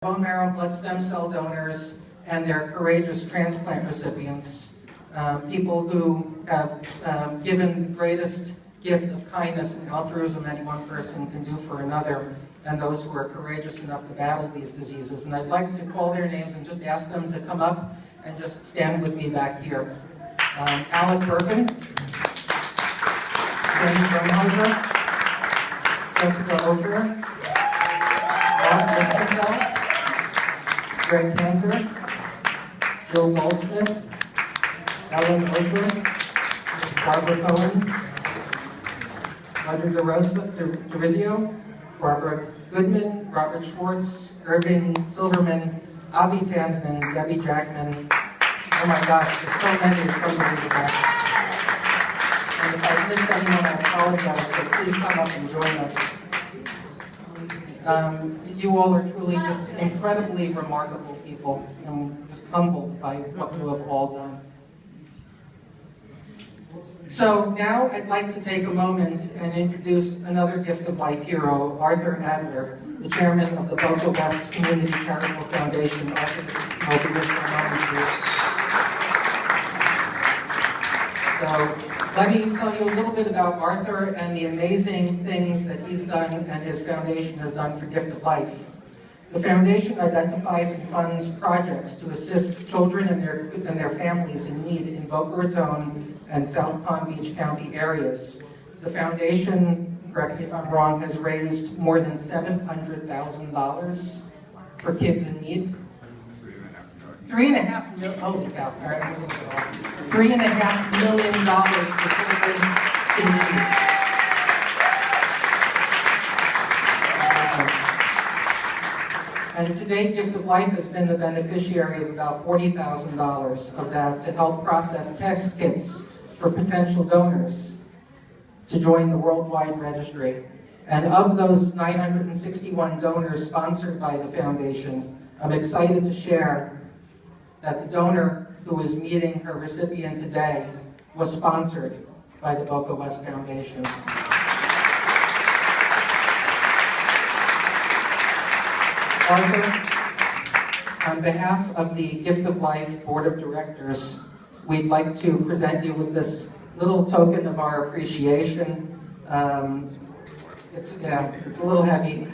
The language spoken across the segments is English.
Bone marrow blood stem cell donors and their courageous transplant recipients, people who have given the greatest gift of kindness and altruism any one person can do for another, and those who are courageous enough to battle these diseases. And I'd like to call their names and just ask them to come up and just stand with me back here. Alec Bergen, Jenny Bernhauser, Jessica Ofer, Bob Lichtenfeld, Greg Cantor, Jill Goldsmith, Ellen Osher, Barbara Cohen, Roger DeRizio, Barbara Goodman, Robert Schwartz, Irving Silverman, Avi Tansman, Debbie Jackman. Oh my gosh, there's so many, it's unbelievable. And if I missed anyone, I apologize, but please come up and join us. You all are truly just incredibly remarkable people, and just humbled by what you have all done. So now I'd like to take a moment and introduce another Gift of Life hero, Arthur Adler, the chairman of the Boca West Community Charitable Foundation. Arthur, will be with you in a moment, please. So let me tell you a little bit about Arthur and the amazing things that he's done and his foundation has done for Gift of Life. The foundation identifies and funds projects to assist children and their families in need in Boca Raton and South Palm Beach County areas. The foundation, correct me if I'm wrong, has raised more than $700,000 for kids in need. $3.5 million, holy cow, all right, I'm going to go off. $3.5 million for children in need. And to date, Gift of Life has been the beneficiary of about $40,000 of that to help process test kits for potential donors to join the worldwide registry. And of those 961 donors sponsored by the foundation, I'm excited to share that the donor who is meeting her recipient today was sponsored by the Boca West Foundation. Arthur, on behalf of the Gift of Life Board of Directors, we'd like to present you with this little token of our appreciation. It's a little heavy,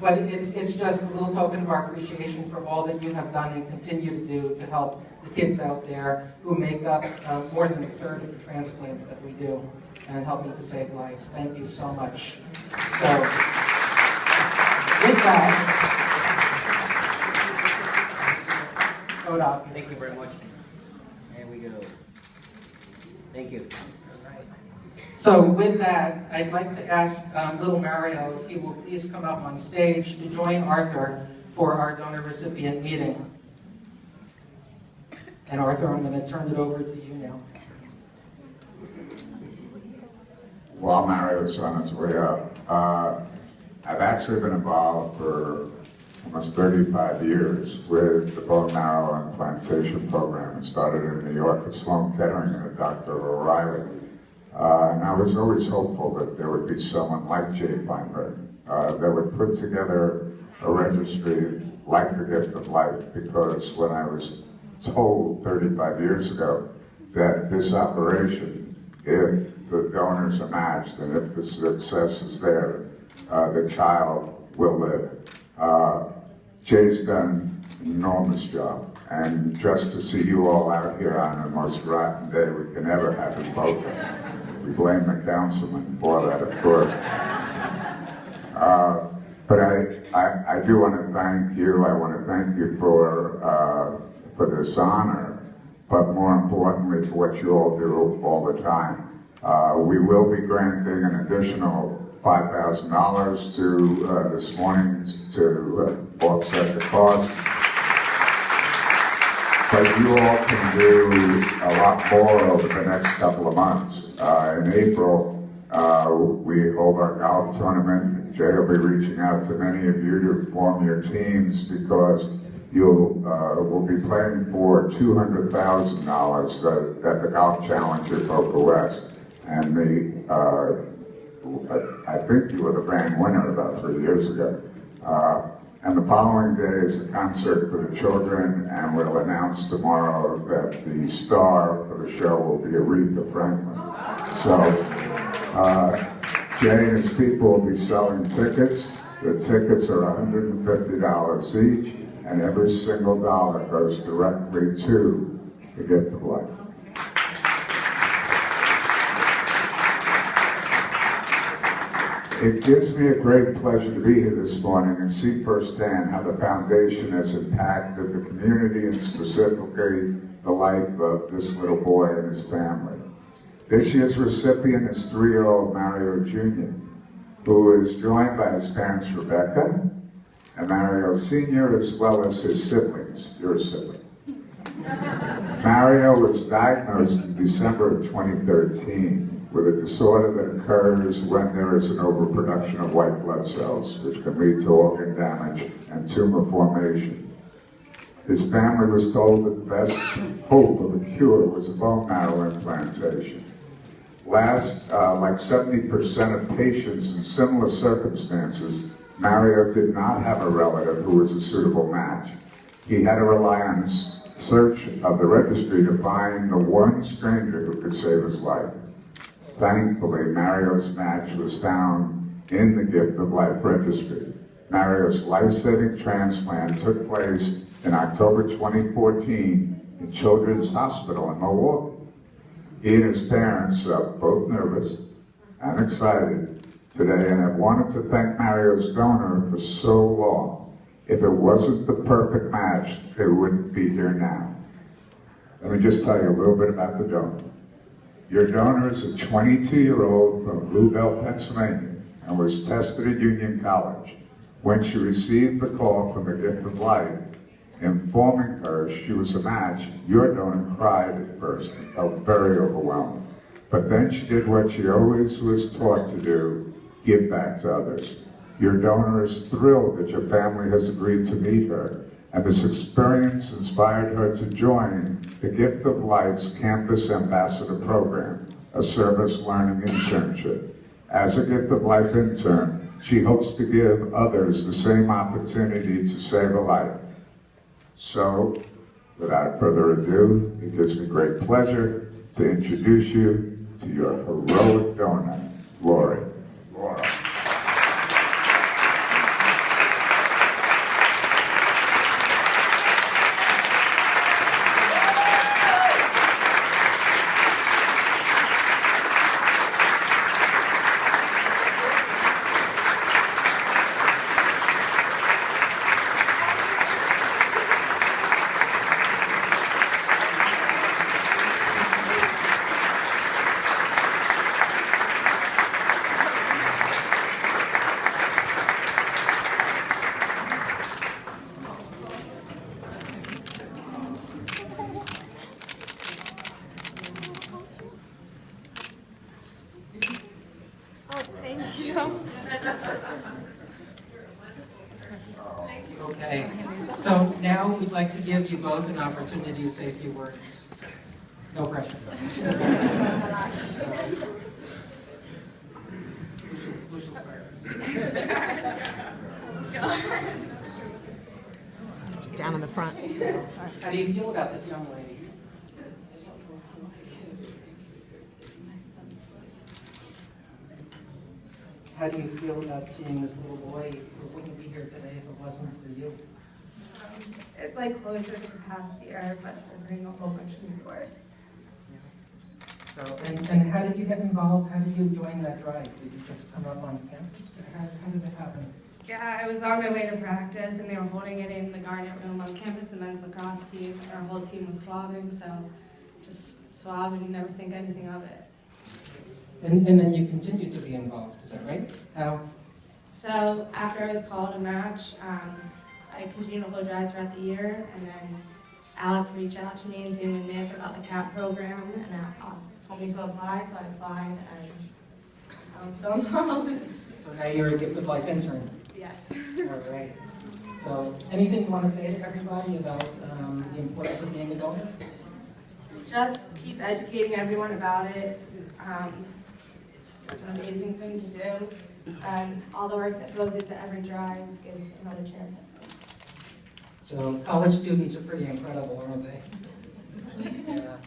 but it's just a little token of our appreciation for all that you have done and continue to do to help the kids out there who make up more than a third of the transplants that we do and helping to save lives. Thank you so much. So, with that, Kodak. Thank you very much. There we go. Thank you. So with that, I'd like to ask little Mario if he will please come up on stage to join Arthur for our donor-recipient meeting. And Arthur, I'm going to turn it over to you now. While Mario's on his way up, I've actually been involved for almost 35 years with the bone marrow implantation program. It started in New York at Sloan Kettering and Dr. O'Reilly. And I was always hopeful that there would be someone like Jay Feinberg that would put together a registry like the Gift of Life, because when I was told 35 years ago that this operation, if the donors are matched and if the success is there, the child will live. Jay's done an enormous job, and just to see you all out here on the most rotten day we can ever have in Boca. We blame the councilman for that, of course. But I do want to thank you. I want to thank you for this honor, but more importantly for what you all do all the time. We will be granting an additional $5,000 to this morning to offset the cost. But you all can do a lot more over the next couple of months. In April, we hold our golf tournament. Jay will be reaching out to many of you to form your teams, because we'll be playing for $200,000 at the Golf Challenge at Boca West. And I think you were the grand winner about 3 years ago. And the following day is the concert for the children, and we'll announce tomorrow that the star for the show will be Aretha Franklin. So Jay and his people will be selling tickets. The tickets are $150 each, and every single dollar goes directly to the Gift of Life. It gives me a great pleasure to be here this morning and see firsthand how the foundation has impacted the community and specifically the life of this little boy and his family. This year's recipient is 3-year-old Mario Jr., who is joined by his parents Rebecca and Mario Sr., as well as his siblings. You're a sibling. Mario was diagnosed in December of 2013 with a disorder that occurs when there is an overproduction of white blood cells, which can lead to organ damage and tumor formation. His family was told that the best hope of a cure was a bone marrow implantation. Like 70% of patients in similar circumstances, Mario did not have a relative who was a suitable match. He had to rely on a search of the registry to find the one stranger who could save his life. Thankfully, Mario's match was found in the Gift of Life registry. Mario's life-saving transplant took place in October 2014 in Children's Hospital in Milwaukee. He and his parents are both nervous and excited today and have wanted to thank Mario's donor for so long. If it wasn't the perfect match, they wouldn't be here now. Let me just tell you a little bit about the donor. Your donor is a 22-year-old from Blue Bell, Pennsylvania, and was tested at Union College. When she received the call from the Gift of Life, informing her she was a match, your donor cried at first and felt very overwhelmed. But then she did what she always was taught to do, give back to others. Your donor is thrilled that your family has agreed to meet her, and this experience inspired her to join the Gift of Life's Campus Ambassador Program, a service learning internship. As a Gift of Life intern, she hopes to give others the same opportunity to save a life. So, without further ado, it gives me great pleasure to introduce you to your heroic donor, Laura. Okay, so now we'd like to give you both an opportunity to say a few words. No pressure. Who shall start? Down in the front. How do you feel about this young lady? How do you feel about seeing this little boy who wouldn't be here today if it wasn't for you? It's like closure to the past year, but opening a whole bunch of new doors. So, and how did you get involved? How did you join that drive? Did you just come up on campus? How did it happen? Yeah, I was on my way to practice, and they were holding it in the Garnet room on campus, the men's lacrosse team. Our whole team was swabbing, so just swab and you never think anything of it. And then you continued to be involved, is that right? How? So after I was called a match, I continued to hold drives throughout the year, and then Alec reached out to me and Zoom and Nick about the CAP program, and told me to apply, so I applied, and I'm so involved. So now you're a Gift of Life intern. Yes. All right. So anything you want to say to everybody about the importance of being a donor? Just keep educating everyone about it. It's an amazing thing to do, and all the work that goes into every drive gives another chance at So college students are pretty incredible, aren't they? Yeah.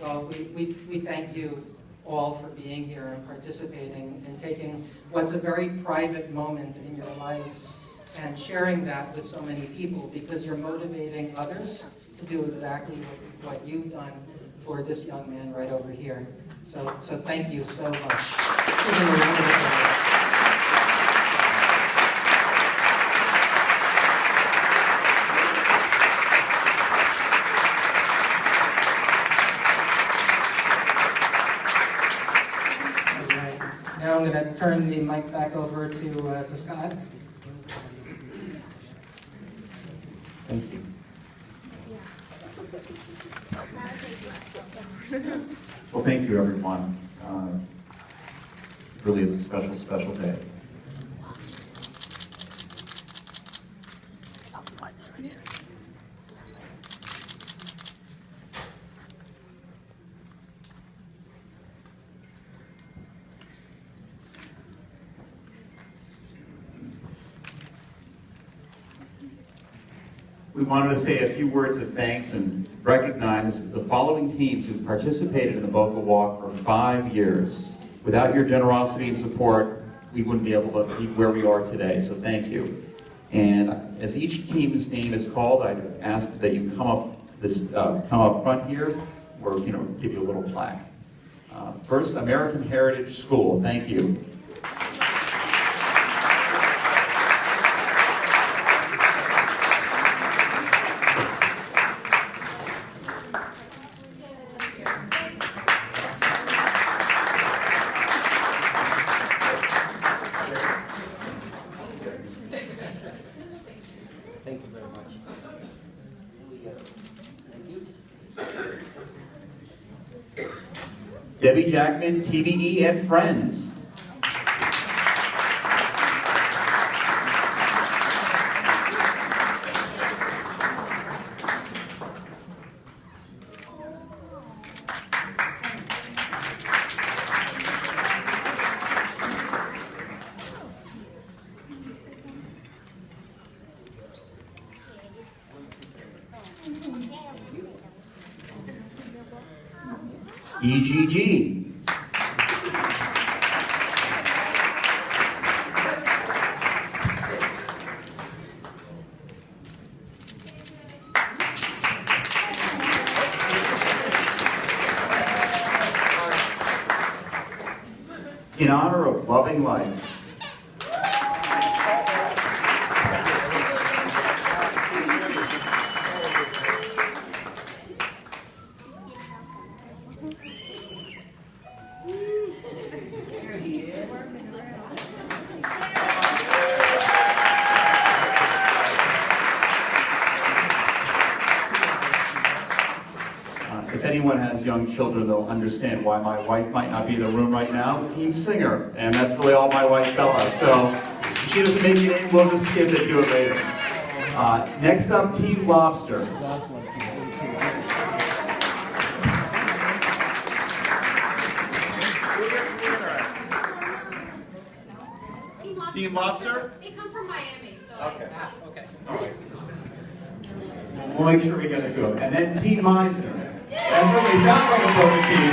Well, we thank you all for being here and participating and taking what's a very private moment in your lives and sharing that with so many people, because you're motivating others to do exactly what you've done for this young man right over here. So thank you so much. Give him a round of applause. Now I'm going to turn the mic back over to Scott. Thank you. Well, thank you, everyone. Really is a special, special day. We wanted to say a few words of thanks and recognize the following teams who participated in the Boca Walk for 5 years. Without your generosity and support, we wouldn't be able to be where we are today, so thank you. And as each team's name is called, I'd ask that you come up front here, or give you a little plaque. First, American Heritage School, thank you. Thank you very much. Thank you. Debbie Jackman, TVE and Friends. EGG. In honor of loving life. If anyone has young children, they'll understand why my wife might not be in the room right now. Team Singer, and that's really all my wife tells us. So if she doesn't make it in, we'll just skip it, do it later. Next up, Team Lobster. Team Lobster? They come from Miami, so Okay. Okay. All right. We'll make sure we get it to them. And then Team Meisner. That really sounds like a perfect team.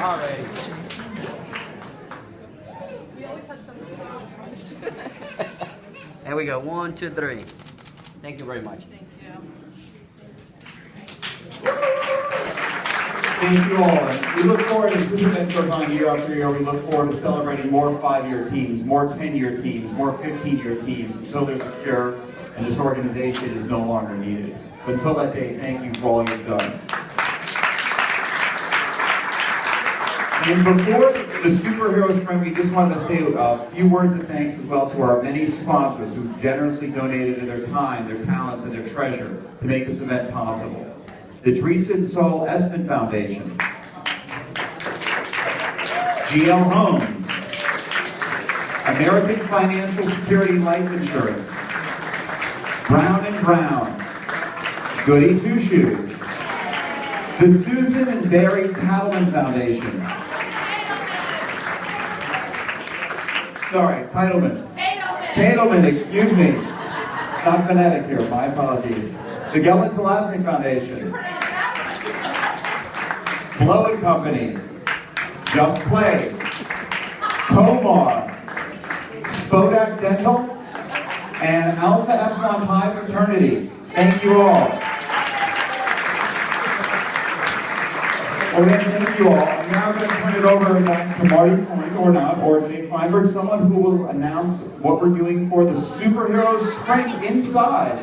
All right. we always have something on the front. There we go. 1, 2, 3. Thank you very much. Thank you. Thank you all. And we look forward, as this event goes on year after year, we look forward to celebrating more 5-year teams, more 10-year teams, more 15-year teams, until there's a cure and this organization is no longer needed. But until that day, thank you for all you've done. And before the superhero sprint, we just wanted to say a few words of thanks as well to our many sponsors who generously donated their time, their talents, and their treasure to make this event possible. The Teresa and Saul Espin Foundation, GL Homes, American Financial Security Life Insurance, Brown & Brown, Goody Two Shoes, The Susan and Barry Tattleman Foundation. Sorry, Titleman. Tadelman, excuse me. It's not phonetic here, my apologies. The Gellin Selassie Foundation. Blow and Company. Just Play. Comar. Spodak Dental. And Alpha Epsilon Pi Fraternity. Thank you all. Okay, thank you all. I'm now going to turn it over back to Marty Coyne, or not, or Jake Feinberg, someone who will announce what we're doing for the Superheroes Sprint Inside.